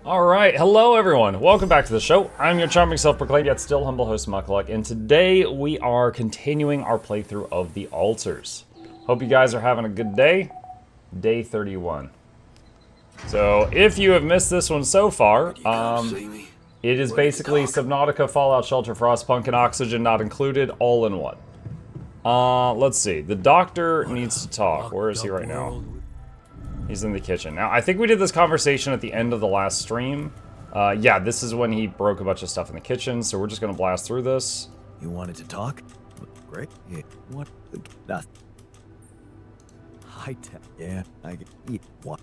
Alright, hello everyone. Welcome back to the show. I'm your charming self-proclaimed yet still humble host Mukluk, and today we are continuing our playthrough of the altars. Hope you guys are having a good day. Day 31. So, if you have missed this one so far, it is basically Subnautica, Fallout Shelter, Frostpunk, and Oxygen Not Included, all in one. Let's see. The doctor needs to talk. Where is he right now? He's in the kitchen. Now, I think we did this conversation at the end of the last stream. Yeah, this is when he broke a bunch of stuff in the kitchen, so we're just gonna blast through this. You wanted to talk? Great. Yeah. What? Nothing. High tech. Yeah, I can eat. What?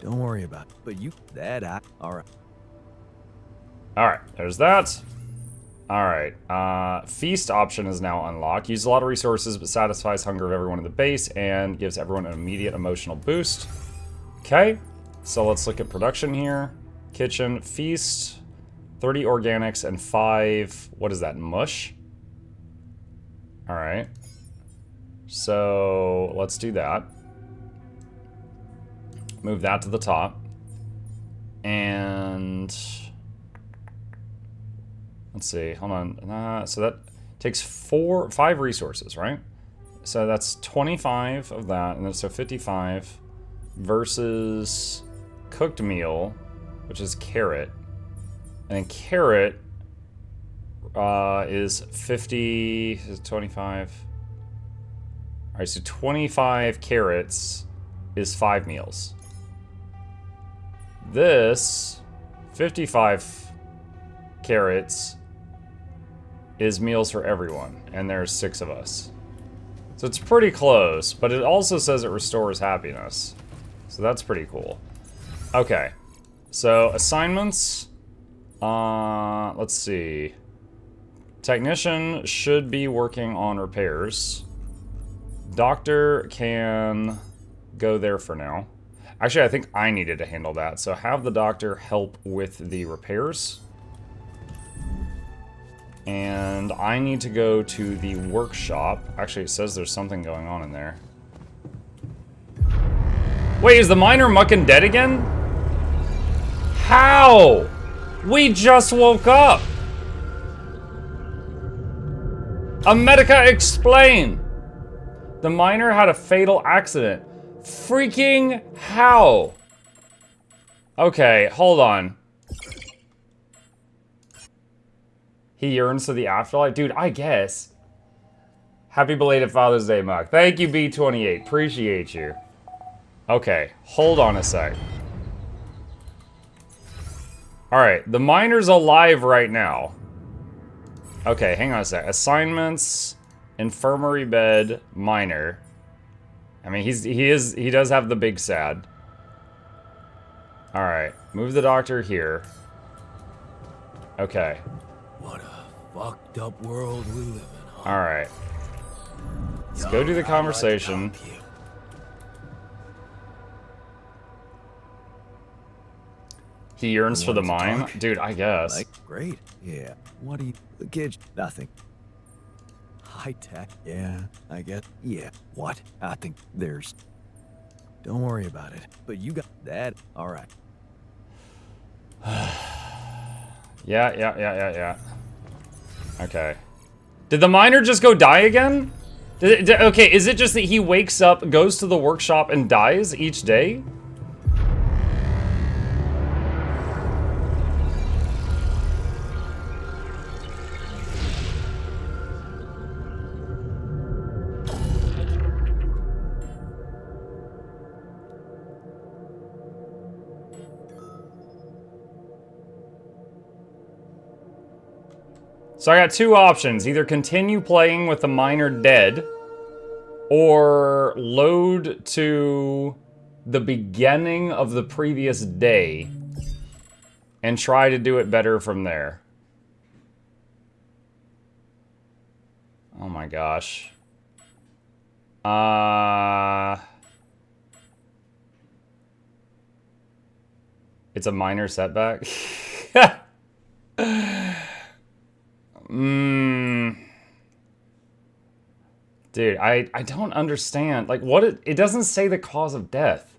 Don't worry about it. But you, alright. Alright, there's that. Alright, feast option is now unlocked. Uses a lot of resources, but satisfies hunger of everyone in the base and gives everyone an immediate emotional boost. Okay, so let's look at production here. Kitchen, feast, 30 organics and 5, what is that, mush? Alright, so let's do that. Move that to the top. And let's see, hold on. So that takes 5 resources, right? So that's 25 of that, and then so 55 versus cooked meal, which is carrot. And then carrot is 50, is 25. All right, so 25 carrots is 5 meals. This 55 carrots is meals for everyone, and there's 6 of us. So it's pretty close, but it also says it restores happiness. So that's pretty cool. Okay, so assignments, let's see. Technician should be working on repairs. Doctor can go there for now. Actually, I think I needed to handle that, so have the doctor help with the repairs. And I need to go to the workshop. Actually, it says there's something going on in there. Wait, is the miner mucking dead again? How? We just woke up! America, explain! The miner had a fatal accident. Freaking how? Okay, hold on. He yearns for the afterlife? Dude, I guess. Happy belated Father's Day, Muck. Thank you, B28. Appreciate you. Okay, hold on a sec. Alright, the miner's alive right now. Okay, hang on a sec. Assignments, infirmary bed, miner. I mean, he does have the big sad. Alright, move the doctor here. Okay. What a fucked up world we live in, huh? Alright. Let's go do the conversation. He yearns for the mine? Talk? Dude, I guess. Like, great. Yeah. What do you... The kids... Nothing. High tech. Yeah, I guess. Yeah. What? I think there's... Don't worry about it. But you got that. Alright. Yeah. Okay. Did the miner just go die again? Okay, is it just that he wakes up, goes to the workshop, and dies each day? So I got 2 options. Either continue playing with the miner dead, or load to the beginning of the previous day and try to do it better from there. Oh my gosh. It's a minor setback. Dude, I don't understand. Like, what it doesn't say the cause of death.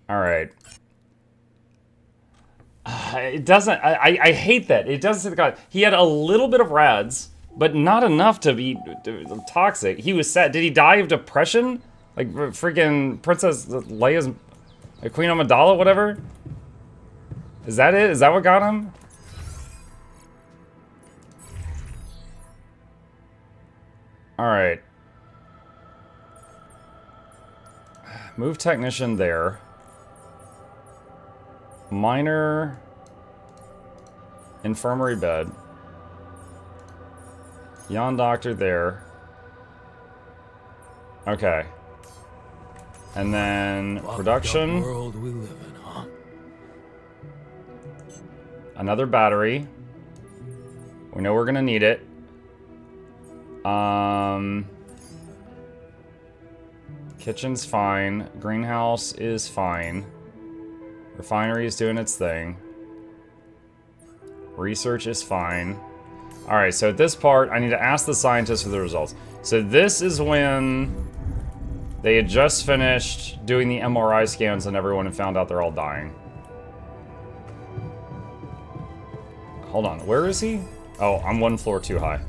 Alright. It doesn't. I hate that. It doesn't. God, he had a little bit of rads, but not enough to be toxic. He was sad. Did he die of depression? Like freaking Princess Leia's Queen Amidala, whatever. Is that it? Is that what got him? All right. Move technician there. Minor infirmary bed. Yon doctor there. Okay. And then production. What world we live in, huh? Another battery. We know we're gonna need it. Kitchen's fine. Greenhouse is fine. Refinery is doing its thing. Research is fine. Alright, so at this part, I need to ask the scientists for the results. So this is when they had just finished doing the MRI scans and everyone had found out they're all dying. Hold on, where is he? Oh, I'm one floor too high.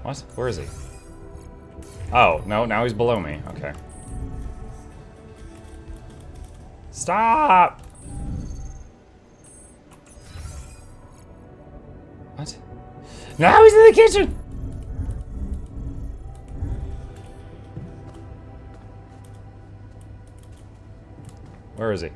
What? Where is he? Oh, no, now he's below me. Okay. Stop! What? Now he's in the kitchen! Where is he?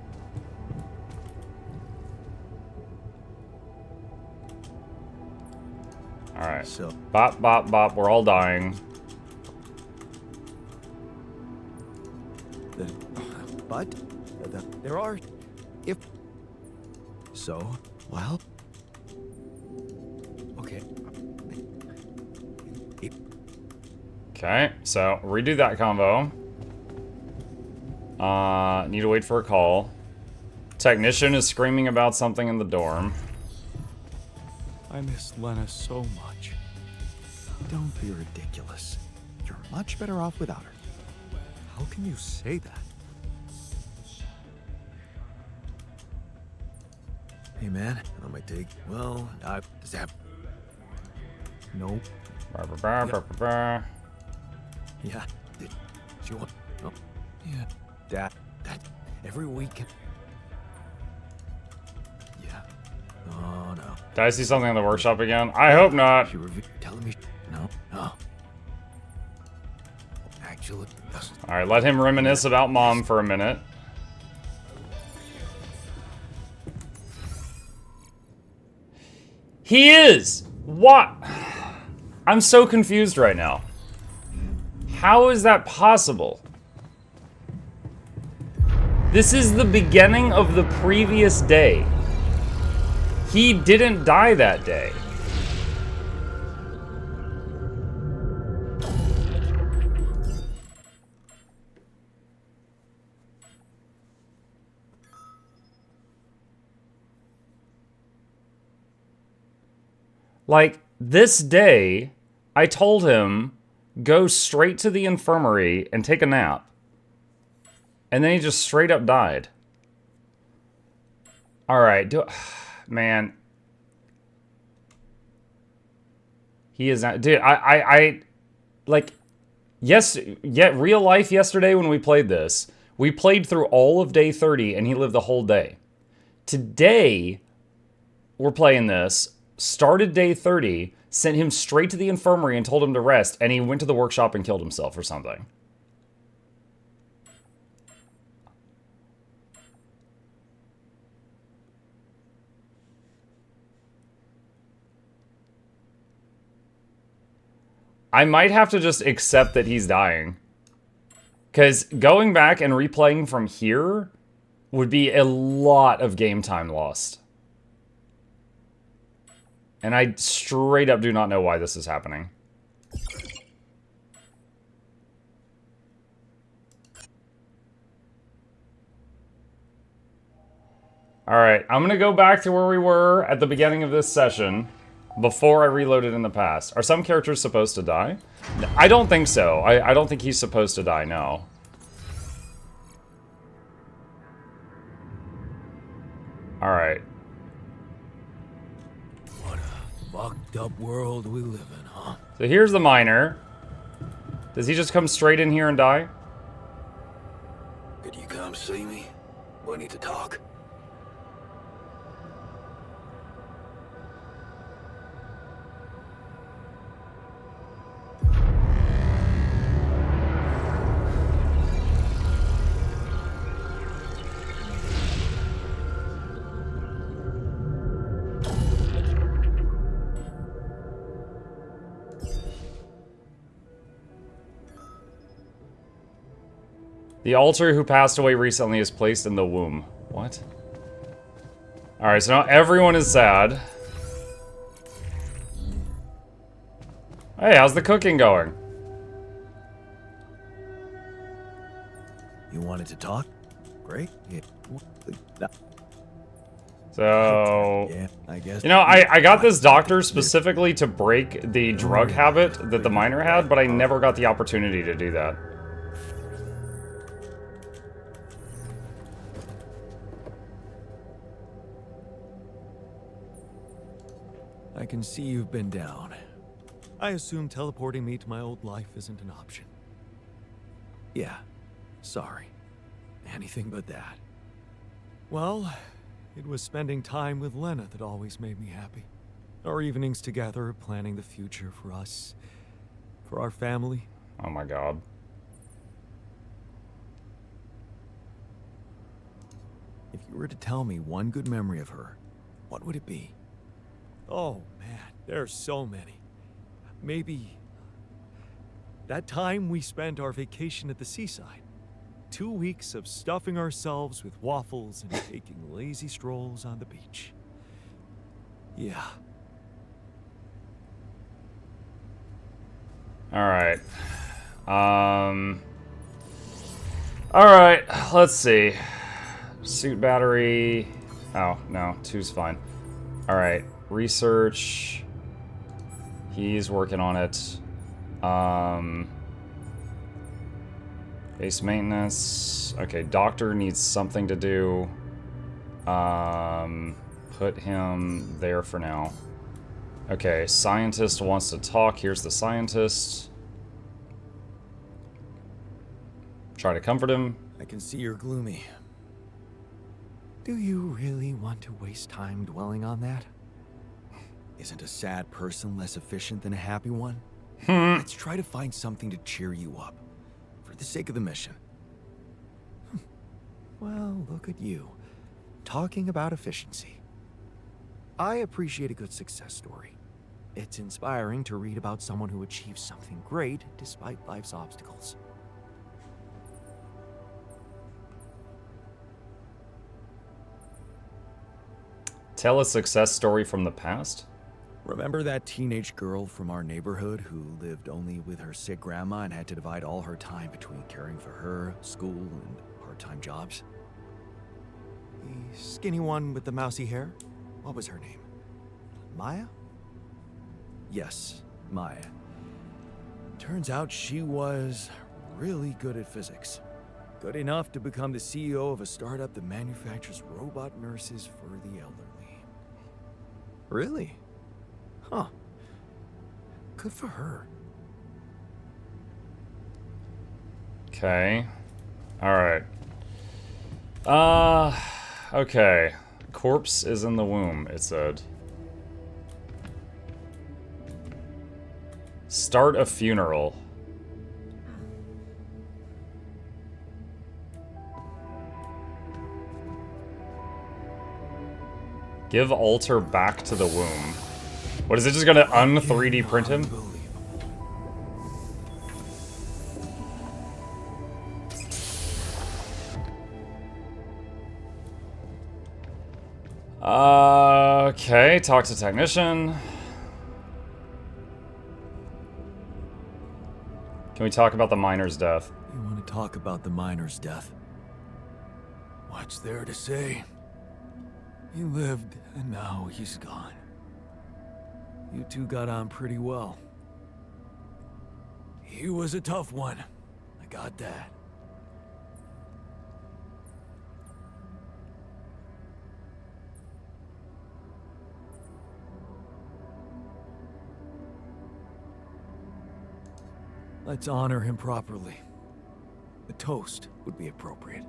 Alright. So. Bop, bop, bop. We're all dying. But there are. If. So, well. Okay. Okay, so redo that combo. Need to wait for a call. Technician is screaming about something in the dorm. I miss Lena so much. Don't be ridiculous. You're much better off without her. How can you say that? Hey man, on my take. Well, does that? Nope. Yeah. Did she want? Oh, yeah. That every week. Yeah. Oh no. Did I see something in the workshop again? I hope not. She telling me no. Actually, All right, let him reminisce about mom for a minute. He is. What? I'm so confused right now. How is that possible? This is the beginning of the previous day. He didn't die that day. Like, this day, I told him, go straight to the infirmary and take a nap. And then he just straight up died. Alright, man. He is not, dude, like, yes, yet real life yesterday when we played this, we played through all of day 30 and he lived the whole day. Today, we're playing this, started day 30, sent him straight to the infirmary and told him to rest, and he went to the workshop and killed himself or something. I might have to just accept that he's dying. Because going back and replaying from here would be a lot of game time lost. And I straight up do not know why this is happening. Alright, I'm going to go back to where we were at the beginning of this session before I reloaded in the past. Are some characters supposed to die? I don't think so. I don't think he's supposed to die, no. fucked up world we live in, huh? So here's the miner. Does he just come straight in here and die? Could you come see me? We need to talk. The altar who passed away recently is placed in the womb. What? Alright, so now everyone is sad. Hey, how's the cooking going? You wanted to talk? Great. Yeah. So... Yeah, I guess. You know, I got this doctor specifically to break the drug habit that the miner had, but I never got the opportunity to do that. I can see you've been down. I assume teleporting me to my old life isn't an option. Yeah, sorry. Anything but that. Well, it was spending time with Lena that always made me happy. Our evenings together, planning the future for us, for our family. Oh my god. If you were to tell me one good memory of her, what would it be? Oh man, there's so many. Maybe that time we spent our vacation at the seaside. 2 weeks of stuffing ourselves with waffles and taking lazy strolls on the beach. Yeah. Alright. Alright, let's see. Suit battery. Oh, no, 2's fine. Alright, research. He's working on it. Base maintenance. Okay, doctor needs something to do. Put him there for now. Okay, scientist wants to talk. Here's the scientist. Try to comfort him. I can see you're gloomy. Do you really want to waste time dwelling on that? Isn't a sad person less efficient than a happy one? Let's try to find something to cheer you up. For the sake of the mission. Well, look at you. Talking about efficiency. I appreciate a good success story. It's inspiring to read about someone who achieves something great despite life's obstacles. Tell a success story from the past? Remember that teenage girl from our neighborhood who lived only with her sick grandma and had to divide all her time between caring for her, school, and part-time jobs? The skinny one with the mousy hair? What was her name? Maya? Yes, Maya. Turns out she was really good at physics. Good enough to become the CEO of a startup that manufactures robot nurses for the elderly. Really? Huh. Good for her. Okay. Alright. Okay. Corpse is in the womb, it said. Start a funeral. Give altar back to the womb. What, is it just gonna un-3D print him? Okay, talk to technician. Can we talk about the miner's death? You want to talk about the miner's death? What's there to say? He lived, and now he's gone. You two got on pretty well. He was a tough one. I got that. Let's honor him properly. A toast would be appropriate.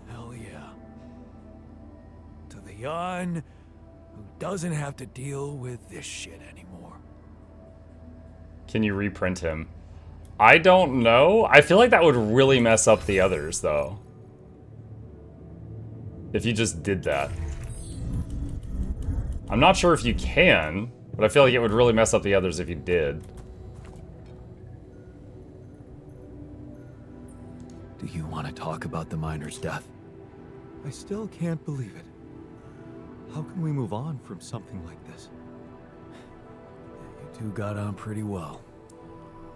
Hell yeah. To the young who doesn't have to deal with this shit anymore. Can you reprint him? I don't know. I feel like that would really mess up the others, though. If you just did that. I'm not sure if you can, but I feel like it would really mess up the others if you did. Do you want to talk about the miner's death? I still can't believe it. How can we move on from something like this? You two got on pretty well.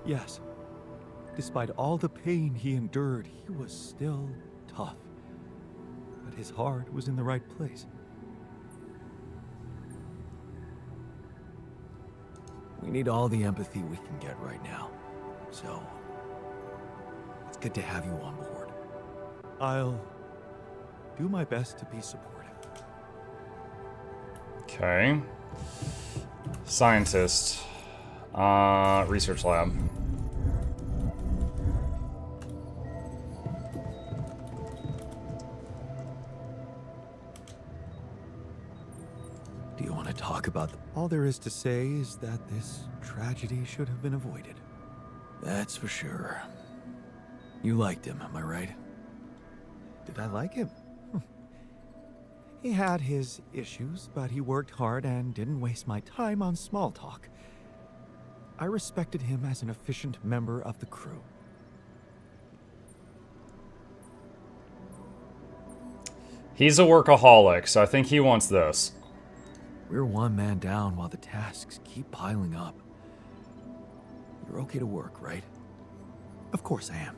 Yes. Despite all the pain he endured, he was still tough. But his heart was in the right place. We need all the empathy we can get right now. So, it's good to have you on board. I'll do my best to be supportive. Okay. Scientist. Research lab. Do you want to talk about all there is to say is that this tragedy should have been avoided. That's for sure. You liked him, am I right? Did I like him? He had his issues, but he worked hard and didn't waste my time on small talk. I respected him as an efficient member of the crew. He's a workaholic, so I think he wants this. We're one man down while the tasks keep piling up. You're okay to work, right? Of course I am.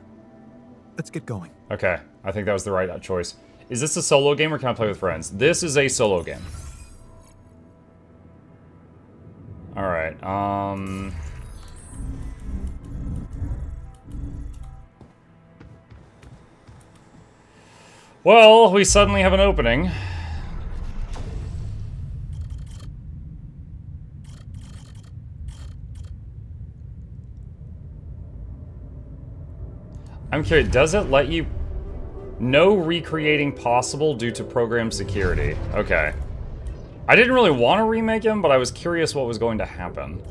Let's get going. Okay, I think that was the right choice. Is this a solo game or can I play with friends? This is a solo game. Alright, well, we suddenly have an opening. I'm curious, does it let you... No recreating possible due to program security. Okay. I didn't really want to remake him, but I was curious what was going to happen.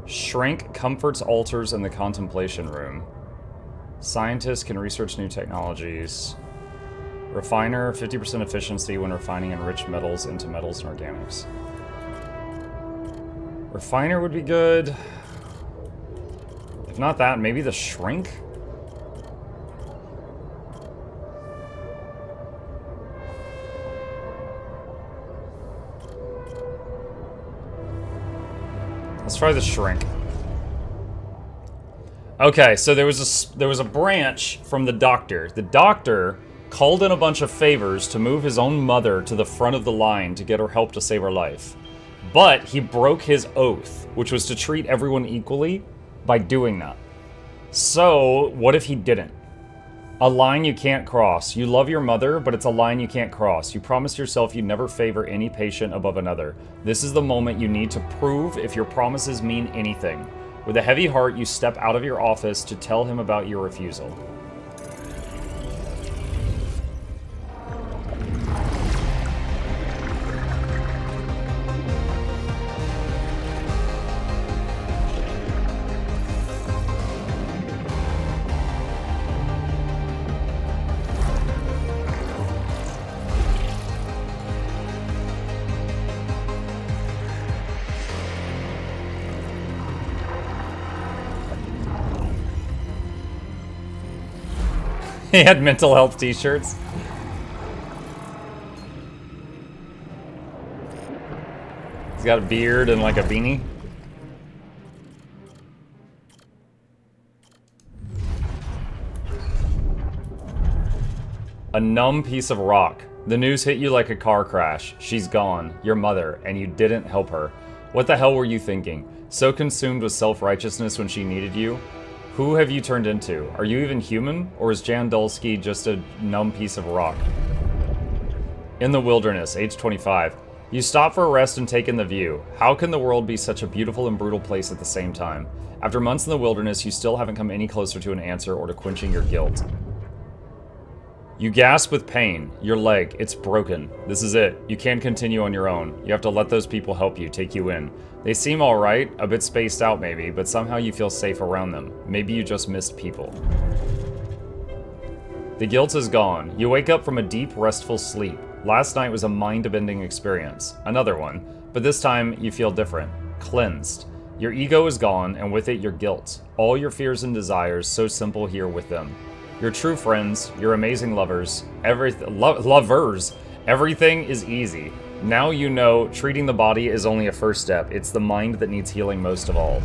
Shrink comforts altars in the contemplation room. Scientists can research new technologies. Refiner, 50% efficiency when refining enriched metals into metals and organics. Refiner would be good. If not that, maybe the shrink? Let's try the shrink. Okay, so there was a branch from the doctor. The doctor called in a bunch of favors to move his own mother to the front of the line to get her help to save her life. But he broke his oath, which was to treat everyone equally by doing that. So, what if he didn't? A line you can't cross. You love your mother, but it's a line you can't cross. You promised yourself you'd never favor any patient above another. This is the moment you need to prove if your promises mean anything. With a heavy heart, you step out of your office to tell him about your refusal. He had mental health t-shirts. He's got a beard and like a beanie. A numb piece of rock. The news hit you like a car crash. She's gone, your mother, and you didn't help her. What the hell were you thinking? So consumed with self-righteousness when she needed you? Who have you turned into? Are you even human? Or is Jan Dulski just a numb piece of rock? In the wilderness, age 25. You stop for a rest and take in the view. How can the world be such a beautiful and brutal place at the same time? After months in the wilderness, you still haven't come any closer to an answer or to quenching your guilt. You gasp with pain. Your leg, it's broken. This is it. You can't continue on your own. You have to let those people help you, take you in. They seem alright, a bit spaced out maybe, but somehow you feel safe around them. Maybe you just missed people. The guilt is gone. You wake up from a deep, restful sleep. Last night was a mind-bending experience. Another one. But this time, you feel different. Cleansed. Your ego is gone, and with it, your guilt. All your fears and desires, so simple here with them. Your true friends, your amazing lovers, lovers, everything is easy. Now you know treating the body is only a first step. It's the mind that needs healing most of all.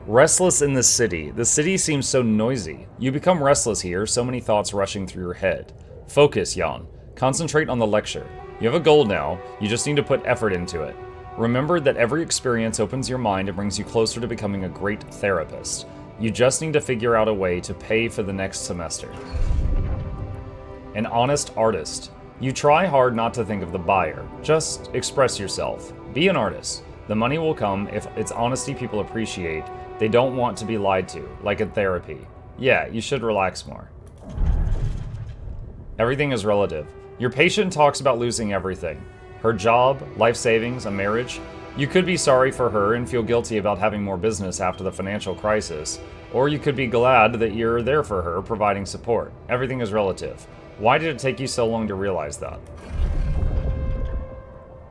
Restless in the city. The city seems so noisy. You become restless here, so many thoughts rushing through your head. Focus, Jan. Concentrate on the lecture. You have a goal now, you just need to put effort into it. Remember that every experience opens your mind and brings you closer to becoming a great therapist. You just need to figure out a way to pay for the next semester. An honest artist. You try hard not to think of the buyer. Just express yourself. Be an artist. The money will come if it's honesty people appreciate. They don't want to be lied to, like in therapy. Yeah, you should relax more. Everything is relative. Your patient talks about losing everything. Her job, life savings, a marriage. You could be sorry for her and feel guilty about having more business after the financial crisis. Or you could be glad that you're there for her, providing support. Everything is relative. Why did it take you so long to realize that?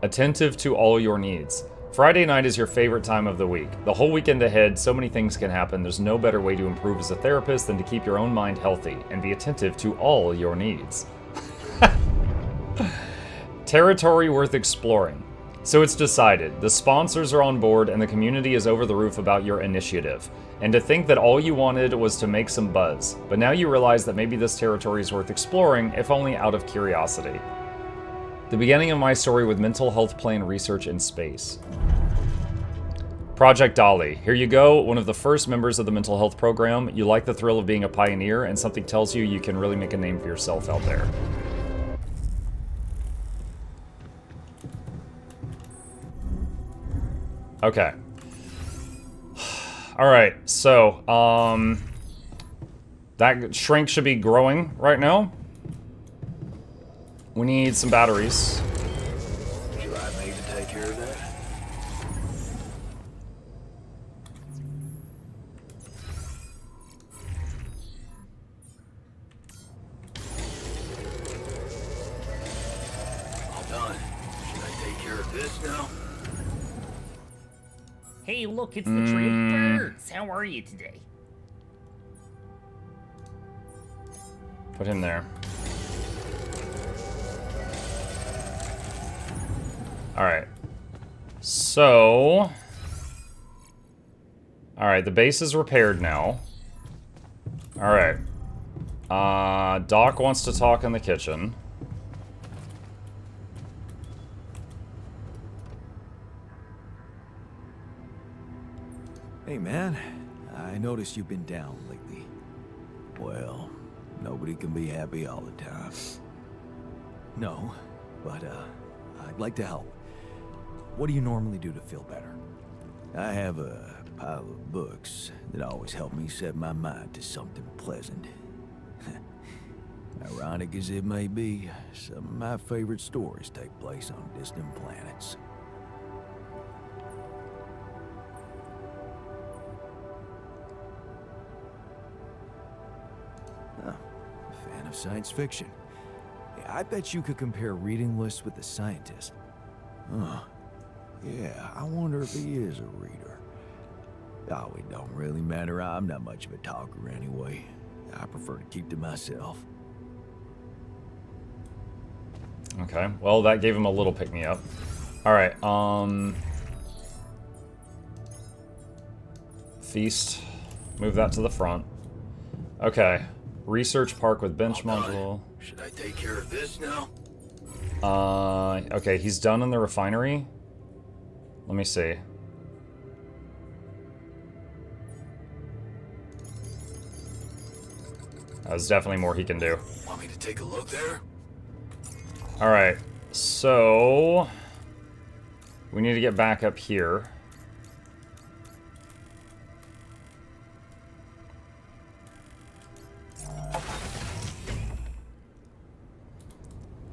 Attentive to all your needs. Friday night is your favorite time of the week. The whole weekend ahead, so many things can happen. There's no better way to improve as a therapist than to keep your own mind healthy and be attentive to all your needs. Territory worth exploring. So it's decided. The sponsors are on board and the community is over the roof about your initiative. And to think that all you wanted was to make some buzz. But now you realize that maybe this territory is worth exploring, if only out of curiosity. The beginning of my story with mental health plan research in space. Project Dolly. Here you go, one of the first members of the mental health program. You like the thrill of being a pioneer, and something tells you you can really make a name for yourself out there. Okay. Alright, so, that shrink should be growing right now. We need some batteries. Would you like me to take care of that? All done. Should I take care of this now? Hey, look, it's the tree of birds. How are you today? Put him there. Alright. So... Alright, the base is repaired now. Alright. Doc wants to talk in the kitchen. Hey, man. I noticed you've been down lately. Well, nobody can be happy all the time. No, but, I'd like to help. What do you normally do to feel better? I have a pile of books that always help me set my mind to something pleasant. Ironic as it may be, some of my favorite stories take place on distant planets. Oh, a fan of science fiction. I bet you could compare reading lists with a scientist. Huh. Yeah, I wonder if he is a reader. Oh, it don't really matter. I'm not much of a talker anyway. I prefer to keep to myself. Okay, well, that gave him a little pick-me-up. Alright, Feast. Move that to the front. Okay. Research park with bench module. Should I take care of this now? Okay, he's done in the refinery. Let me see. There's definitely more he can do. Want me to take a look there? Alright, So we need to get back up here.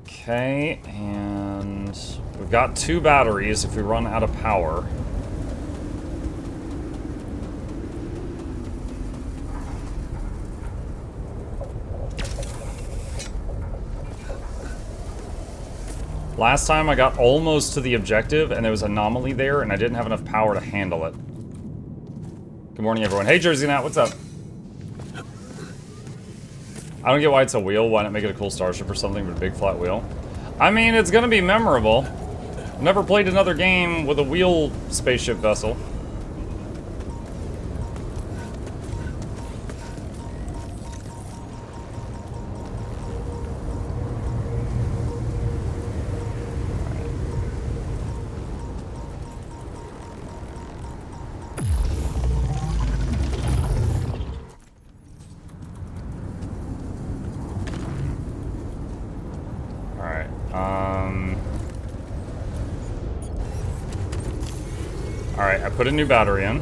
Okay, and we've got 2 batteries if we run out of power. Last time I got almost to the objective and there was an anomaly there and I didn't have enough power to handle it. Good morning, everyone. Hey, Jersey Nat, what's up? I don't get why it's a wheel. Why not make it a cool starship or something with a big flat wheel? I mean, it's gonna be memorable. I've never played another game with a wheel spaceship vessel. Alright, I put a new battery in.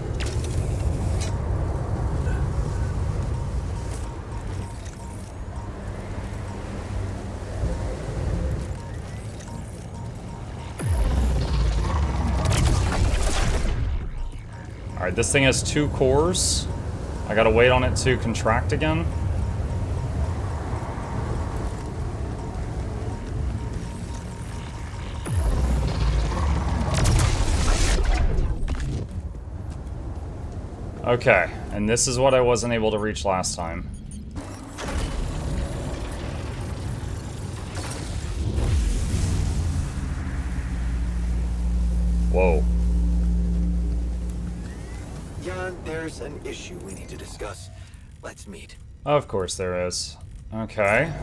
Alright, this thing has 2 cores. I gotta wait on it to contract again. Okay, and this is what I wasn't able to reach last time. Whoa. Jan, there's an issue we need to discuss. Let's meet. Of course there is. Okay.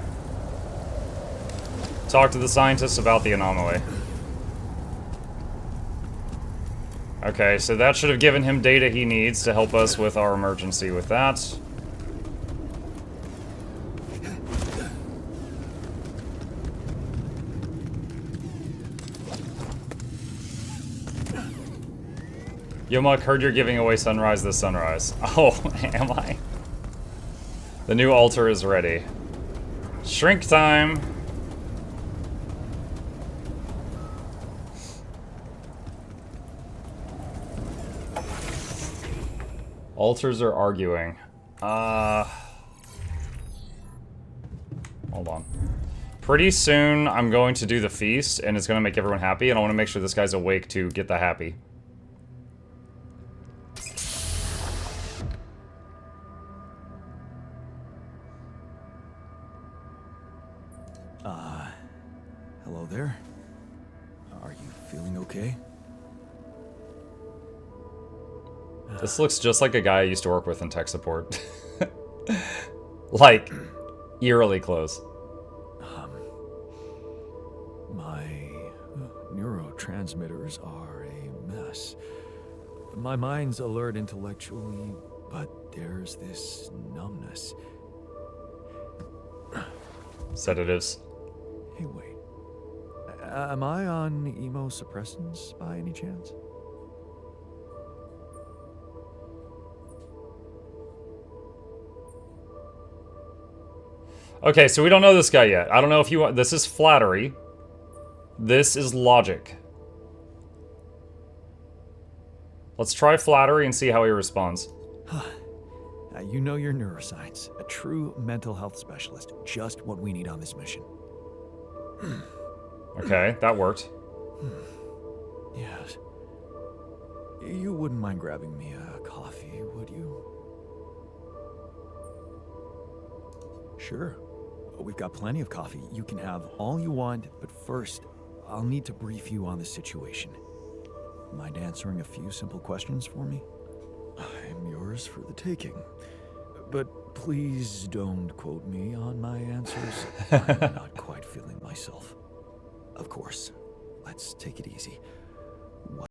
Talk to the scientists about the anomaly. Okay, so that should have given him data he needs to help us with our emergency with that. Yomuk, heard you're giving away Sunrise this sunrise. Oh, am I? The new altar is ready. Shrink time! Altars are arguing. Hold on. Pretty soon, I'm going to do the feast, and it's going to make everyone happy, and I want to make sure this guy's awake to get the happy. Hello there. Are you feeling okay? This looks just like a guy I used to work with in tech support. Like, eerily close. My neurotransmitters are a mess. My mind's alert intellectually, but there's this numbness. Sedatives. Hey, wait. Am I on immunosuppressants by any chance? Okay, so we don't know this guy yet. I don't know if you want... This is flattery. This is logic. Let's try flattery and see how he responds. You know your neuroscience. A true mental health specialist. Just what we need on this mission. Okay, that worked. Yes. You wouldn't mind grabbing me a coffee, would you? Sure. We've got plenty of coffee. You can have all you want, but first, I'll need to brief you on the situation. Mind answering a few simple questions for me? I'm yours for the taking. But please don't quote me on my answers. I'm not quite feeling myself. Of course. Let's take it easy.